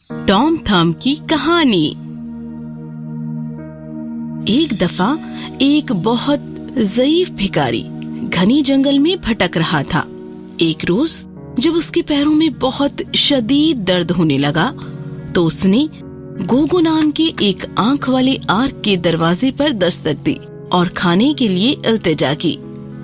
Tom थम की कहानी। एक दफा एक बहुत ज़ईफ भिखारी घनी जंगल में भटक रहा था। एक रोज जब उसके पैरों में बहुत शदीद दर्द होने लगा तो उसने गोगो नाम के एक आंख वाले आर्क के दरवाजे पर दस्तक दी और खाने के लिए इल्तिजा की।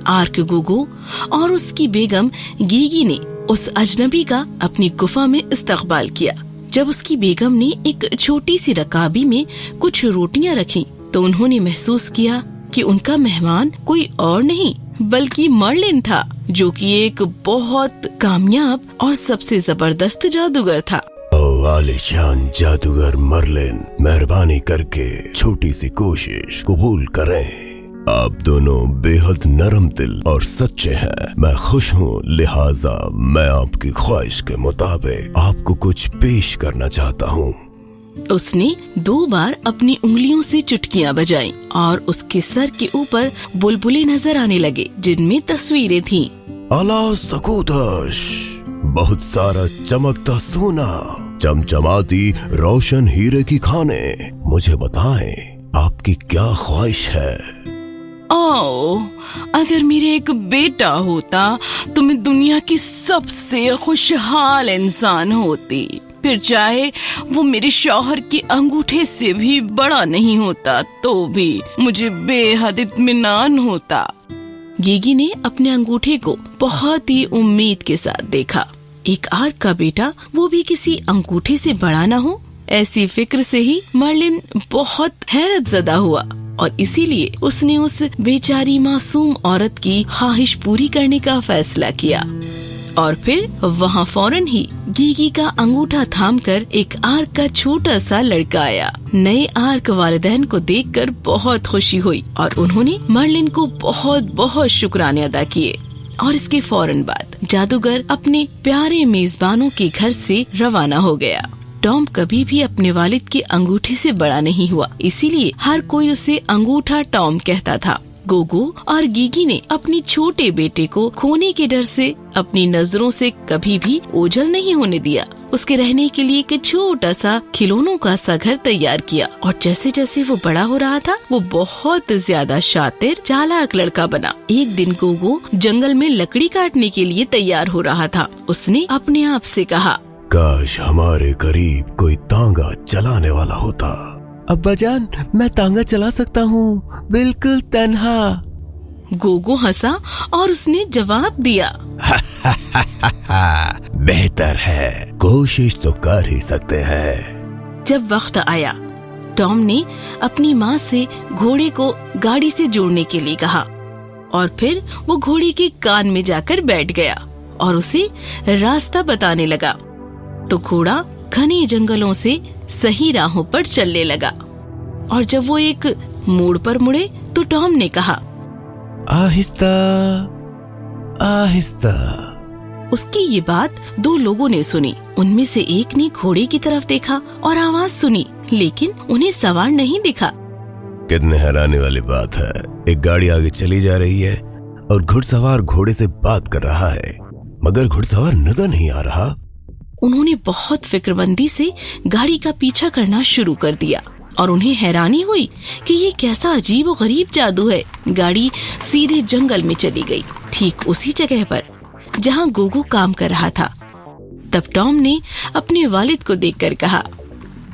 आर्क गोगो और उसकी बेगम गीगी ने उस अजनबी का अपनी गुफा में इस्तकबाल किया। जब उसकी बेगम ने एक छोटी सी रकाबी में कुछ रोटियां रखी तो उन्होंने महसूस किया कि उनका मेहमान कोई और नहीं बल्कि मर्लिन था, जो कि एक बहुत कामयाब और सबसे जबरदस्त जादूगर था। आलीशान जादूगर मर्लिन, मेहरबानी करके छोटी सी कोशिश कबूल करें। आप दोनों बेहद नरम दिल और सच्चे हैं। मैं खुश हूँ, लिहाजा मैं आपकी ख्वाहिश के मुताबिक आपको कुछ पेश करना चाहता हूँ। उसने 2 बार अपनी उंगलियों से चुटकियां बजाईं और उसके सर के ऊपर बुलबुले नजर आने लगे जिनमें तस्वीरें थीं। अला सकूतश, बहुत सारा चमकता सोना, चमचमाती रोशन हीरे की खाने। मुझे बताएं, आपकी क्या ख्वाहिश है? ओह, अगर मेरे एक बेटा होता तो मैं दुनिया की सबसे खुशहाल इंसान होती, फिर चाहे वो मेरे शौहर के अंगूठे से भी बड़ा नहीं होता तो भी मुझे बेहद इत्मीनान होता। गीगी ने अपने अंगूठे को बहुत ही उम्मीद के साथ देखा। एक आर्क का बेटा, वो भी किसी अंगूठे से बड़ा न हो, ऐसी फिक्र से ही मर्लिन बहुत हैरत ज़दा हुआ और इसीलिए उसने उस बेचारी मासूम औरत की ख्वाहिश पूरी करने का फैसला किया। और फिर वहाँ फौरन ही गीगी का अंगूठा थामकर एक आर्क का छोटा सा लड़का आया। नए आर्क वालिदैन को देखकर बहुत खुशी हुई और उन्होंने मर्लिन को बहुत बहुत शुक्राने अदा किए। और इसके फौरन बाद जादूगर अपने प्यारे मेजबानों के घर से रवाना हो गया। टॉम कभी भी अपने वालिद के अंगूठे से बड़ा नहीं हुआ, इसीलिए हर कोई उसे अंगूठा टॉम कहता था। गोगो और गीगी ने अपने छोटे बेटे को खोने के डर से अपनी नजरों से कभी भी ओझल नहीं होने दिया। उसके रहने के लिए एक छोटा सा खिलौनों का सा घर तैयार किया और जैसे जैसे वो बड़ा हो रहा था वो बहुत ज्यादा शातिर चालाक लड़का बना। एक दिन गोगो जंगल में लकड़ी काटने के लिए तैयार हो रहा था। उसने अपने आप से कहा, काश हमारे करीब कोई तांगा चलाने वाला होता। अब्बाजान, मैं तांगा चला सकता हूँ, बिल्कुल तन्हा। गोगो हंसा और उसने जवाब दिया, बेहतर है, कोशिश तो कर ही सकते हैं। जब वक्त आया, टॉम ने अपनी माँ से घोड़े को गाड़ी से जोड़ने के लिए कहा और फिर वो घोड़े के कान में जाकर बैठ गया और उसे रास्ता बताने लगा। तो घोड़ा घने जंगलों से सही राहों पर चलने लगा और जब वो एक मोड़ पर मुड़े तो टॉम ने कहा, आहिस्ता आहिस्ता। उसकी ये बात 2 लोगों ने सुनी। उनमें से एक ने घोड़े की तरफ देखा और आवाज सुनी, लेकिन उन्हें सवार नहीं दिखा। कितने हैरानी वाली बात है, एक गाड़ी आगे चली जा रही है और घुड़सवार घोड़े से बात कर रहा है, मगर घुड़सवार नजर नहीं आ रहा। उन्होंने बहुत फिक्रमंदी से गाड़ी का पीछा करना शुरू कर दिया और उन्हें हैरानी हुई कि ये कैसा अजीब और गरीब जादू है। गाड़ी सीधे जंगल में चली गई, ठीक उसी जगह पर जहाँ गोगो काम कर रहा था। तब टॉम ने अपने वालिद को देखकर कहा,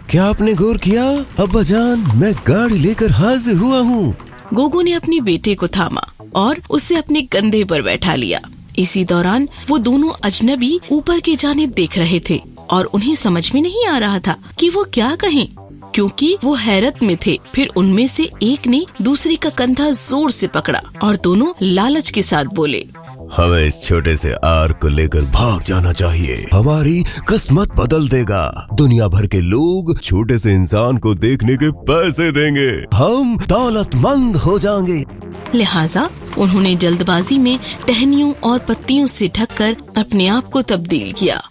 क्या आपने गौर किया? अब्बाजान, मैं गाड़ी लेकर हाजिर हुआ हूँ। गोगो ने अपने बेटे को थामा और उसे अपने कंधे पर बैठा लिया। इसी दौरान वो दोनों अजनबी ऊपर की जानिब देख रहे थे और उन्हें समझ में नहीं आ रहा था कि वो क्या कहें, क्योंकि वो हैरत में थे। फिर उनमें से एक ने दूसरे का कंधा जोर से पकड़ा और दोनों लालच के साथ बोले, हमें इस छोटे से आर्क को लेकर भाग जाना चाहिए, हमारी किस्मत बदल देगा। दुनिया भर के लोग छोटे से इंसान को देखने के पैसे देंगे, हम दौलतमंद हो जाएंगे। लिहाजा उन्होंने जल्दबाजी में टहनियों और पत्तियों से ढककर अपने आप को तब्दील किया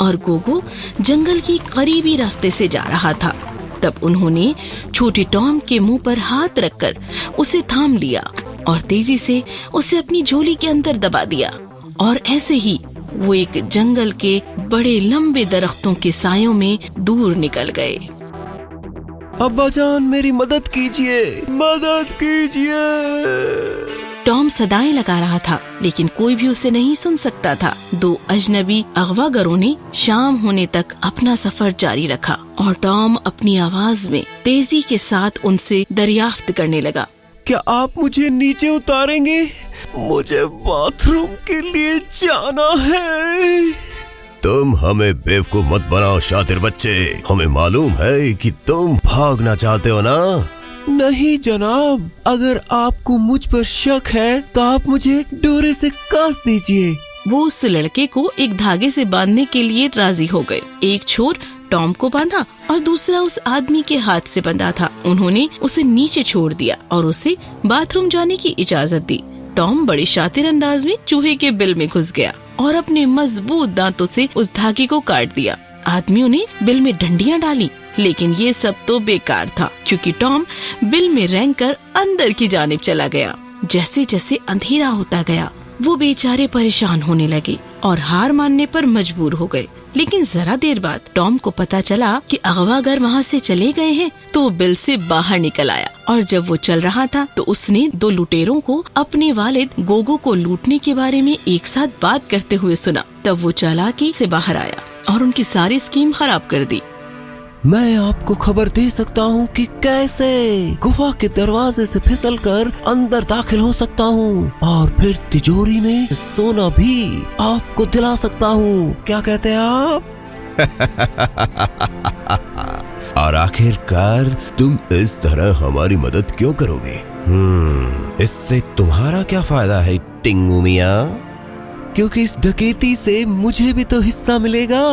और गोगो जंगल की करीबी रास्ते से जा रहा था। तब उन्होंने छोटे टॉम के मुंह पर हाथ रखकर उसे थाम लिया और तेजी से उसे अपनी झोली के अंदर दबा दिया और ऐसे ही वो एक जंगल के बड़े लंबे दरख्तों के सायों में दूर निकल गए। अब्बा जान मेरी मदद कीजिए, मदद कीजिए। टॉम सदाएं लगा रहा था, लेकिन कोई भी उसे नहीं सुन सकता था। दो अजनबी अगवागरों ने शाम होने तक अपना सफर जारी रखा और टॉम अपनी आवाज में तेजी के साथ उनसे दरियाफ्त करने लगा। क्या आप मुझे नीचे उतारेंगे? मुझे बाथरूम के लिए जाना है। तुम हमें बेवकूफ मत बनाओ शातिर बच्चे, हमें मालूम है कि तुम भागना चाहते हो ना। नहीं जनाब, अगर आपको मुझ पर शक है तो आप मुझे डोरे से काट दीजिए। वो उस लड़के को एक धागे से बांधने के लिए राजी हो गए। एक छोर टॉम को बांधा और दूसरा उस आदमी के हाथ से बंधा था। उन्होंने उसे नीचे छोड़ दिया और उसे बाथरूम जाने की इजाजत दी। टॉम बड़े शातिर अंदाज में चूहे के बिल में घुस गया और अपने मजबूत दांतों से उस धागे को काट दिया। आदमियों ने बिल में डंडियां डाली, लेकिन ये सब तो बेकार था, क्योंकि टॉम बिल में रेंगकर अंदर की जानिब चला गया। जैसे जैसे अंधेरा होता गया, वो बेचारे परेशान होने लगे और हार मानने पर मजबूर हो गए। लेकिन जरा देर बाद टॉम को पता चला कि अगवागर वहाँ से चले गए हैं, तो वो बिल से बाहर निकल आया और जब वो चल रहा था तो उसने दो लुटेरों को अपने वालिद गोगो को लूटने के बारे में एक साथ बात करते हुए सुना। तब वो चालाकी से बाहर आया और उनकी सारी स्कीम खराब कर दी। मैं आपको खबर दे सकता हूँ कि कैसे गुफा के दरवाजे से फिसलकर अंदर दाखिल हो सकता हूँ और फिर तिजोरी में सोना भी आपको दिला सकता हूँ। क्या कहते हैं आप? और आखिरकार तुम इस तरह हमारी मदद क्यों करोगे? इससे तुम्हारा क्या फायदा है टिंगू मियाँ? क्योंकि इस डकैती से मुझे भी तो हिस्सा मिलेगा।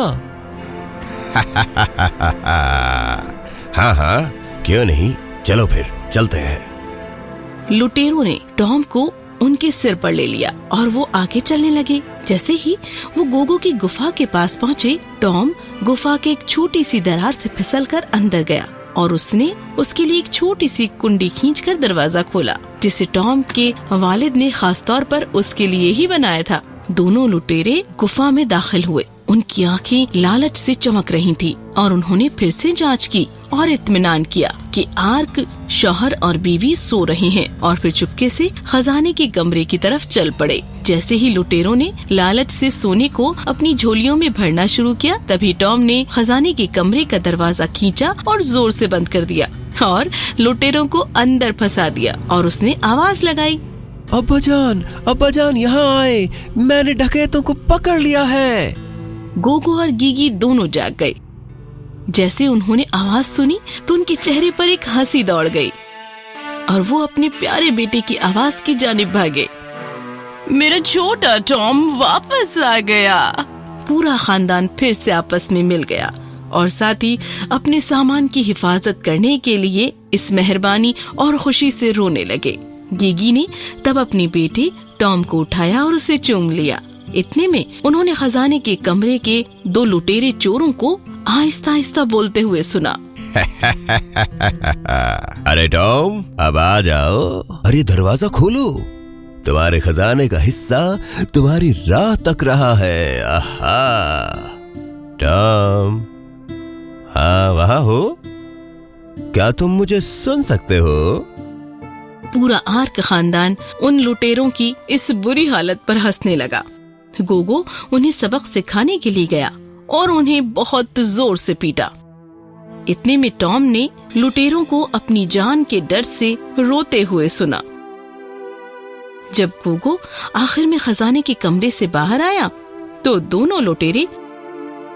हाँ हाँ, क्यों नहीं, चलो फिर चलते हैं। लुटेरों ने टॉम को उनके सिर पर ले लिया और वो आगे चलने लगे। जैसे ही वो गोगो की गुफा के पास पहुँचे, टॉम गुफा के एक छोटी सी दरार से फिसलकर अंदर गया और उसने उसके लिए एक छोटी सी कुंडी खींचकर दरवाजा खोला, जिसे टॉम के वालिद ने खास तौर पर उसके लिए ही बनाया था। दोनों लुटेरे गुफा में दाखिल हुए। उनकी आंखें लालच से चमक रही थी और उन्होंने फिर से जांच की और इत्मीनान किया कि आर्क, शौहर और बीवी सो रहे हैं, और फिर चुपके से खजाने के कमरे की तरफ चल पड़े। जैसे ही लुटेरों ने लालच से सोने को अपनी झोलियों में भरना शुरू किया, तभी टॉम ने खजाने के कमरे का दरवाजा खींचा और जोर से बंद कर दिया और लुटेरों को अंदर फंसा दिया और उसने आवाज लगाई, अब्बा जान यहाँ आए, मैंने डकैतों को पकड़ लिया है। गोगो और गीगी दोनों जाग गए। जैसे उन्होंने आवाज सुनी तो उनके चेहरे पर एक हंसी दौड़ गई और वो अपने प्यारे बेटे की आवाज की जानिब भागे। मेरा छोटा टॉम वापस आ गया। पूरा खानदान फिर से आपस में मिल गया और साथ ही अपने सामान की हिफाजत करने के लिए इस मेहरबानी और खुशी से रोने लगे। गीगी ने तब अपने बेटे टॉम को उठाया और उसे चूम लिया। इतने में उन्होंने खजाने के कमरे के दो लुटेरे चोरों को आहिस्ता आहिस्ता बोलते हुए सुना, अरे टॉम, अब आ जाओ, अरे दरवाजा खोलो, तुम्हारे खजाने का हिस्सा तुम्हारी राह तक रहा है। आहा। टॉम, हाँ वहाँ हो? क्या तुम मुझे सुन सकते हो? पूरा आर्क खानदान उन लुटेरों की इस बुरी हालत पर हंसने लगा। गोगो उन्हें सबक सिखाने के लिए गया और उन्हें बहुत जोर से पीटा। इतने में टॉम ने लुटेरों को अपनी जान के डर से रोते हुए सुना। जब गोगो आखिर में खजाने के कमरे से बाहर आया तो दोनों लुटेरे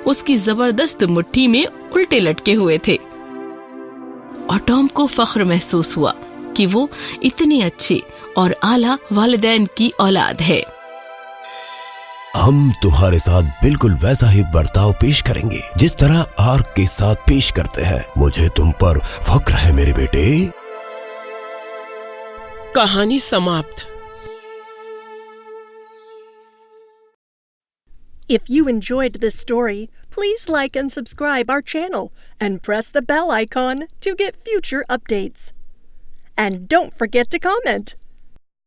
उसकी जबरदस्त मुट्ठी में उल्टे लटके हुए थे और टॉम को फख्र महसूस हुआ कि वो इतने अच्छे और आला वालिदैन की औलाद है। हम तुम्हारे साथ बिल्कुल वैसा ही बर्ताव पेश करेंगे जिस तरह आर्क के साथ पेश करते हैं। मुझे तुम पर फख्र है मेरे बेटे। कहानी समाप्त। If you enjoyed this story, please like and subscribe our channel and press the bell icon to get future updates. And don't forget to comment.